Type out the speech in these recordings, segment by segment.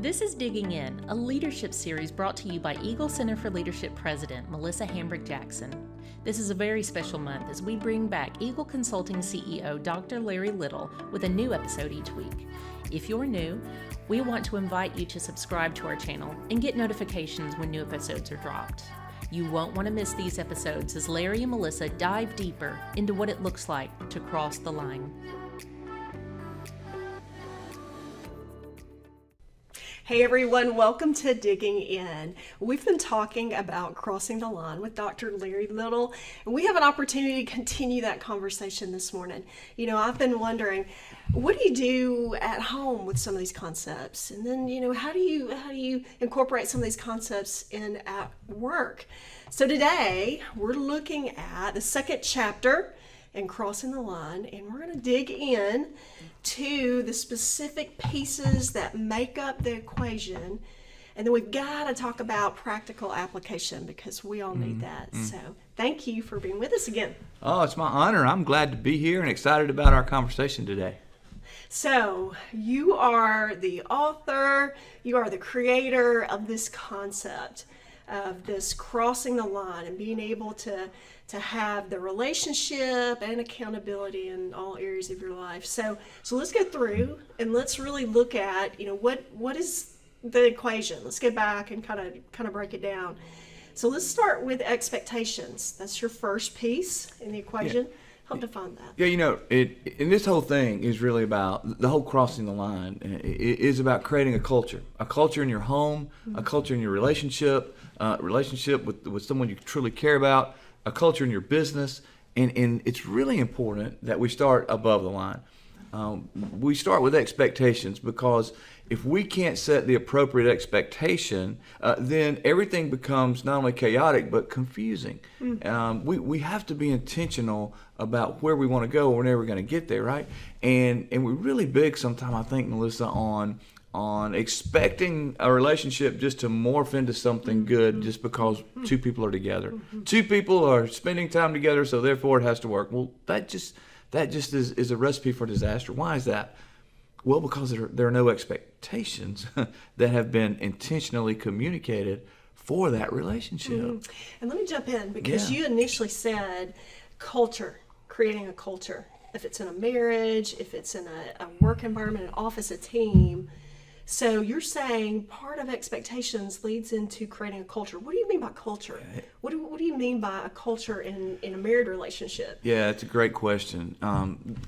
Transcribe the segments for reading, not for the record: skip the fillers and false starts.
This is Digging In, a leadership series brought to you by Eagle Center for Leadership President Melissa Hambrick Jackson. This is a very special month as we bring back Eagle Consulting CEO Dr. Larry Little with a new episode each week. If you're new, we want to invite you to subscribe to our channel and get notifications when new episodes are dropped. You won't want to miss these episodes as Larry and Melissa dive deeper into what it looks like to cross the line. Hey everyone, welcome to Digging In. We've been talking about crossing the line with Dr. Larry Little, and we have an opportunity to continue that conversation this morning. You know, I've been wondering, what do you do at home with some of these concepts? And then, how do you incorporate some of these concepts in at work? So today, we're looking at the second chapter in Crossing the Line, and we're going to dig in to the specific pieces that make up the equation, and then we've got to talk about practical application because we all need that. So thank you for being with us again. Oh, it's my honor. I'm glad to be here and excited about our conversation today. So you are the author, you are the creator of this concept of this crossing the line and being able to have the relationship and accountability in all areas of your life. So let's go through and let's really look at, what is the equation? Let's go back and kind of break it down. So let's start with expectations. That's your first piece in the equation. Help define that. Yeah, and this whole thing is really about the whole crossing the line. It is about creating a culture in your home, a culture in your relationship with someone you truly care about, a culture in your business, and it's really important that we start above the line. We start with expectations because if we can't set the appropriate expectation, then everything becomes not only chaotic but confusing. We have to be intentional about where we want to go. We're never going to get there, right? And we're really big sometimes, I think, Melissa, on expecting a relationship just to morph into something good just because two people are together. Two people are spending time together, so therefore it has to work. Well, that just is a recipe for disaster. Why is that? Well, because there are no expectations that have been intentionally communicated for that relationship. And let me jump in because you initially said culture, creating a culture. If it's in a marriage, if it's in a work environment, an office, a team. So you're saying part of expectations leads into creating a culture. What do you mean by culture? What do you mean by a culture in a married relationship? Yeah, it's a great question.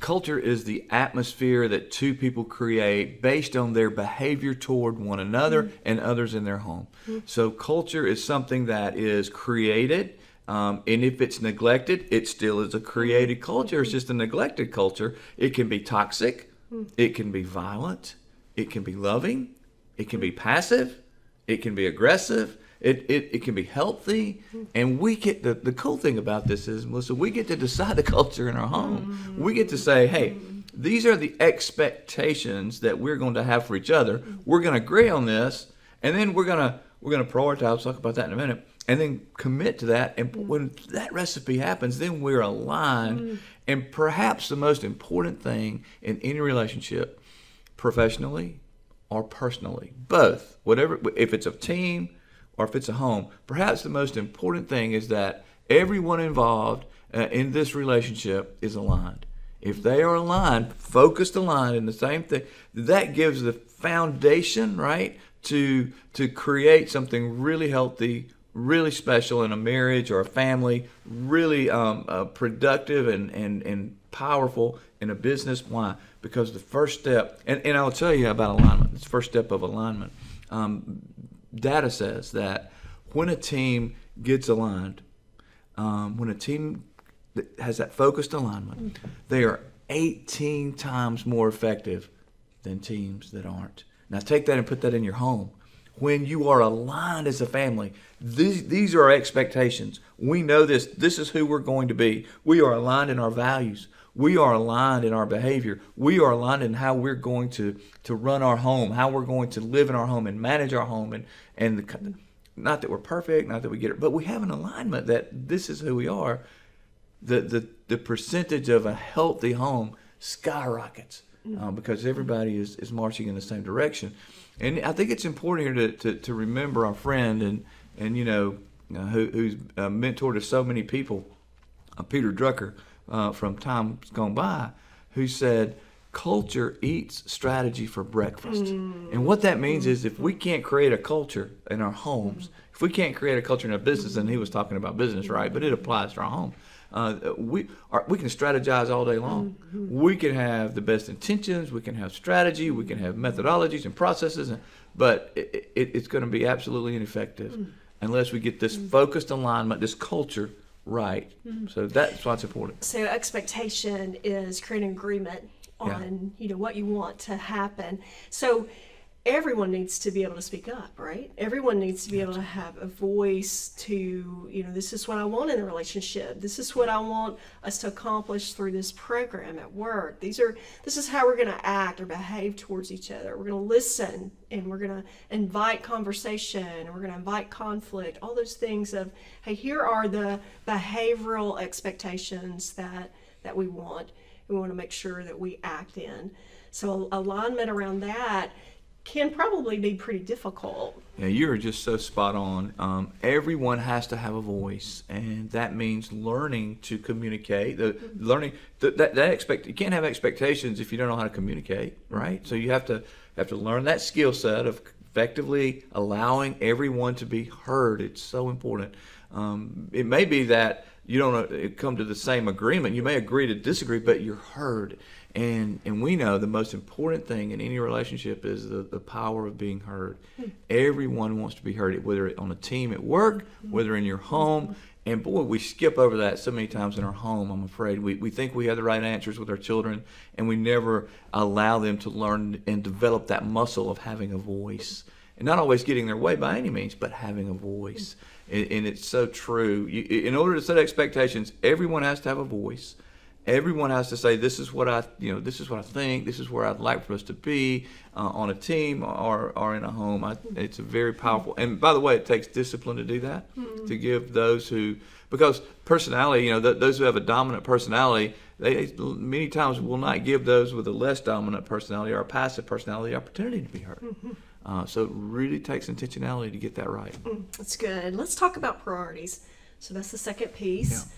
Culture is the atmosphere that two people create based on their behavior toward one another and others in their home. So culture is something that is created, and if it's neglected, it still is a created culture. It's just a neglected culture. It can be toxic. It can be violent. It can be loving, it can be passive, it can be aggressive, it can be healthy, and we get the cool thing about this is, Melissa, we get to decide the culture in our home. We get to say, hey, these are the expectations that we're going to have for each other. We're going to agree on this, and then we're going to prioritize. We'll talk about that in a minute, and then commit to that. And when that recipe happens, then we're aligned. And perhaps the most important thing in any relationship, professionally or personally, both, whatever, if it's a team or if it's a home, perhaps the most important thing is that everyone involved in this relationship is aligned. If they are aligned, focused, aligned in the same thing, that gives the foundation, right, to create something really healthy, really special in a marriage or a family, really productive and powerful in a business. Why? Because the first step, and I'll tell you about alignment, it's the first step of alignment. Data says that when a team gets aligned, when a team that has that focused alignment, they are 18 times more effective than teams that aren't. Now take that and put that in your home. When you are aligned as a family, these are our expectations. We know this. This is who we're going to be. We are aligned in our values. We are aligned in our behavior. We are aligned in how we're going to run our home, how we're going to live in our home and manage our home. Not that we're perfect, not that we get it, but we have an alignment that this is who we are. The percentage of a healthy home skyrockets. because everybody is marching in the same direction. And I think it's important here to remember our friend and who's a mentor to so many people, Peter Drucker, from times gone by, who said, culture eats strategy for breakfast. And what that means is if we can't create a culture in our homes, if we can't create a culture in our business, and he was talking about business, right? But it applies to our home. We can strategize all day long. We can have the best intentions. We can have strategy. We can have methodologies and processes, but it's going to be absolutely ineffective unless we get this focused alignment, this culture right. So that's why it's important. So expectation is creating agreement on what you want to happen. So everyone needs to be able to speak up, right? Everyone needs to be able to have a voice to, this is what I want in a relationship. This is what I want us to accomplish through this program at work. This is how we're going to act or behave towards each other. We're going to listen, and we're going to invite conversation, and we're going to invite conflict. All those things of, hey, here are the behavioral expectations that we want. We want to make sure that we act in. So alignment around that can probably be pretty difficult. Yeah, you're just so spot on. Everyone has to have a voice, and that means learning to communicate. You can't have expectations if you don't know how to communicate, right? So you have to learn that skill set of effectively allowing everyone to be heard. It's so important. It may be that you don't come to the same agreement. You may agree to disagree, but you're heard. And we know the most important thing in any relationship is the power of being heard. Everyone wants to be heard, whether on a team at work, whether in your home. And boy, we skip over that so many times in our home, I'm afraid. We think we have the right answers with our children, and we never allow them to learn and develop that muscle of having a voice. And not always getting their way by any means, but having a voice. And it's so true. In order to set expectations, everyone has to have a voice. Everyone has to say, this is what I think, this is where I'd like for us to be on a team or in a home. It's a very powerful, and by the way, it takes discipline to do that, to give those because personality, those who have a dominant personality, they many times will not give those with a less dominant personality or a passive personality the opportunity to be heard. So it really takes intentionality to get that right. That's good. Let's talk about priorities. So that's the second piece. Yeah.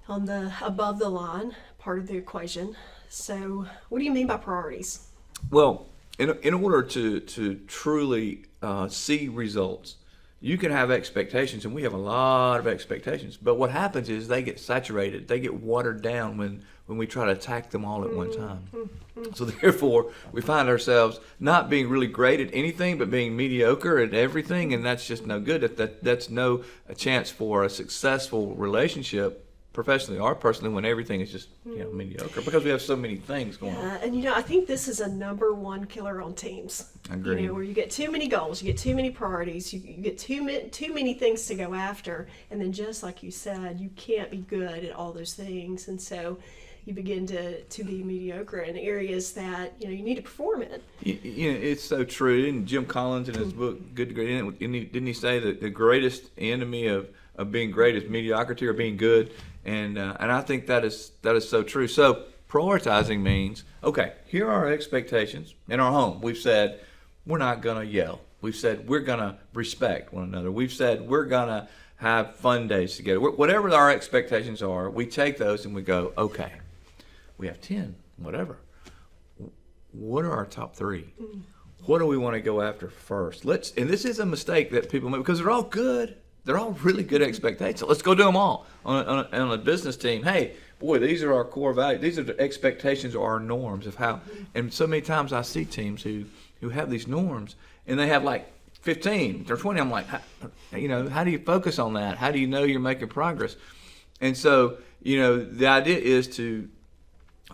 On the above the line part of the equation. So what do you mean by priorities? Well, in order to truly see results, you can have expectations, and we have a lot of expectations, but what happens is they get saturated, they get watered down when we try to attack them all at one time. So therefore, we find ourselves not being really great at anything, but being mediocre at everything, and that's just no good. That's no chance for a successful relationship, professionally or personally, when everything is just mediocre, because we have so many things going on. And I think this is a number one killer on teams. I agree. Where you get too many goals, you get too many priorities, you get too many things to go after, and then just like you said, you can't be good at all those things, and so you begin to be mediocre in areas that you need to perform in. It's so true. And Jim Collins in his book Good to Great, didn't he say that the greatest enemy of being great is mediocrity or being good? And I think that is so true. So prioritizing means, okay, here are our expectations in our home. We've said we're not going to yell. We've said we're going to respect one another. We've said we're going to have fun days together. Whatever our expectations are, we take those and we go, okay, we have 10, whatever. What are our top 3? What do we want to go after first? And this is a mistake that people make because they're all good. They're all really good expectations. Let's go do them all on a business team. Hey, boy, these are our core values. These are the expectations or our norms of how. And so many times I see teams who have these norms, and they have like 15 or 20. I'm like, how do you focus on that? How do you know you're making progress? And so, the idea is to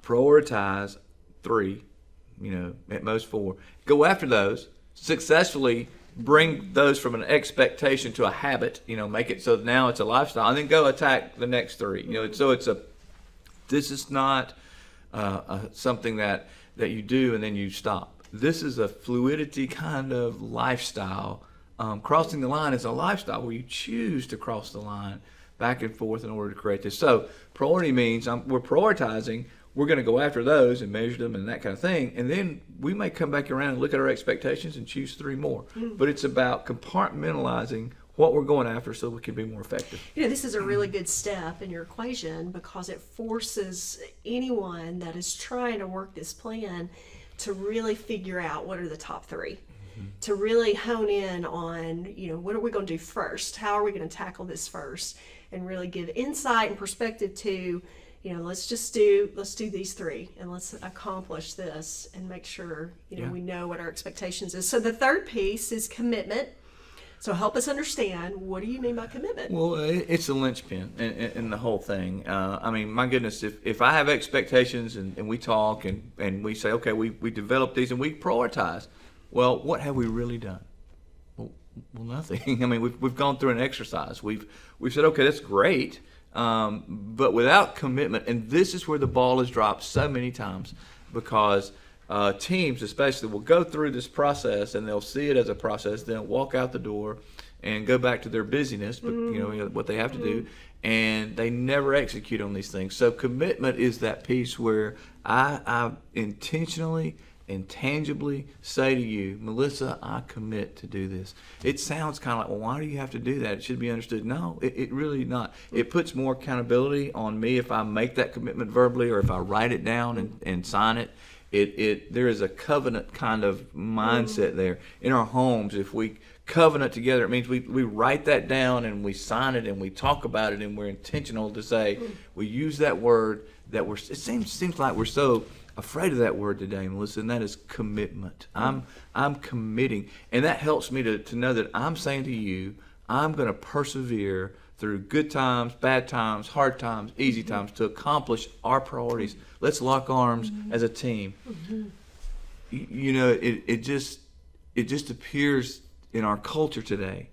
prioritize 3, at most 4. Go after those successfully. Bring those from an expectation to a habit, make it so now it's a lifestyle, and then go attack the next 3. So this is not something that you do and then you stop. This is a fluidity kind of lifestyle. Crossing the line is a lifestyle where you choose to cross the line back and forth in order to create this. So priority means we're prioritizing we're going to go after those and measure them and that kind of thing. And then we may come back around and look at our expectations and choose 3 more. But it's about compartmentalizing what we're going after so we can be more effective. This is a really good step in your equation because it forces anyone that is trying to work this plan to really figure out what are the top 3. To really hone in on, what are we going to do first? How are we going to tackle this first? And really give insight and perspective to, let's do these 3 and let's accomplish this and make sure, we know what our expectations is. So the third piece is commitment. So help us understand, what do you mean by commitment? Well, it's a linchpin in the whole thing. My goodness, if I have expectations and we talk and we say, okay, we develop these and we prioritize, well, what have we really done? Well, nothing. We've gone through an exercise. We've said, okay, that's great, but without commitment, and this is where the ball is dropped so many times, because teams especially will go through this process and they'll see it as a process, they'll walk out the door and go back to their busyness, but what they have to do, and they never execute on these things. So commitment is that piece where I intentionally and tangibly say to you, Melissa, I commit to do this. It sounds kind of like, well, why do you have to do that? It should be understood. No, it really not. It puts more accountability on me if I make that commitment verbally or if I write it down and sign it. There is a covenant kind of mindset there. In our homes, if we covenant together, it means we write that down and we sign it and we talk about it and we're intentional to say, we use that word that it seems like we're so afraid of that word today, Melissa, and that is commitment. I'm committing, and that helps me to know that I'm saying to you, I'm going to persevere through good times, bad times, hard times, easy times to accomplish our priorities. Let's lock arms as a team. It just appears in our culture today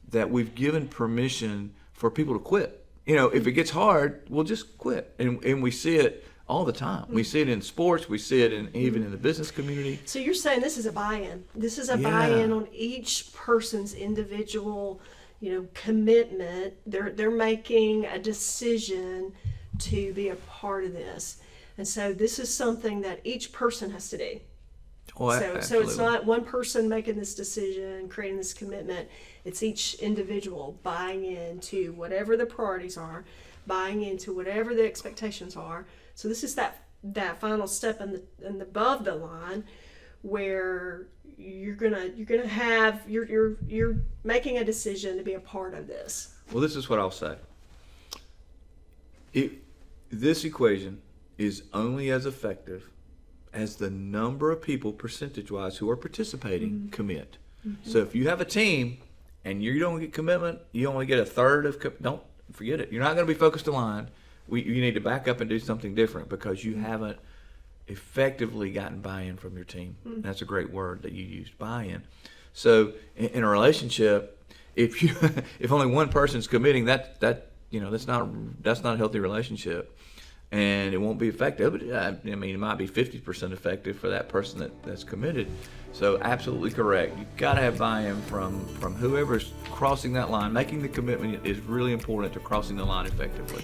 that we've given permission for people to quit. If it gets hard, we'll just quit, and we see it all the time. We see it in sports. We see it even in the business community. So you're saying this is a buy-in. This is a buy-in on each person's individual, commitment. They're making a decision to be a part of this, and so this is something that each person has to do. So it's not one person making this decision, creating this commitment. It's each individual buying into whatever the priorities are, buying into whatever the expectations are. So this is that final step in above the line where you're making a decision to be a part of this. Well, this is what I'll say. This equation is only as effective as the number of people percentage-wise who are participating commit. So if you have a team and you don't get commitment, you only get a third of don't forget it. You're not going to be focused aligned. You need to back up and do something different because you haven't effectively gotten buy-in from your team. That's a great word that you used, buy-in. So in a relationship, if only one person's committing, that's not a healthy relationship, and it won't be effective. It might be 50% effective for that person that's committed. So absolutely correct. You've got to have buy-in from whoever's crossing that line. Making the commitment is really important to crossing the line effectively.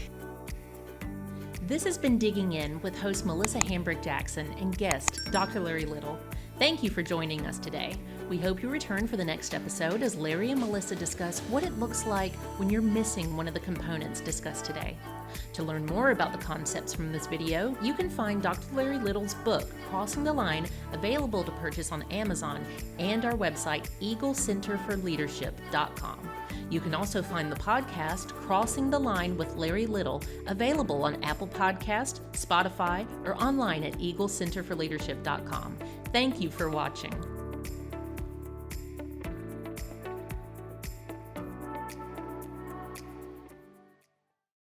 This has been Digging In with host Melissa Hambrick Jackson and guest Dr. Larry Little. Thank you for joining us today. We hope you return for the next episode as Larry and Melissa discuss what it looks like when you're missing one of the components discussed today. To learn more about the concepts from this video, you can find Dr. Larry Little's book, Crossing the Line, available to purchase on Amazon and our website, eaglecenterforleadership.com. You can also find the podcast, Crossing the Line with Larry Little, available on Apple Podcast, Spotify, or online at eaglecenterforleadership.com. Thank you for watching.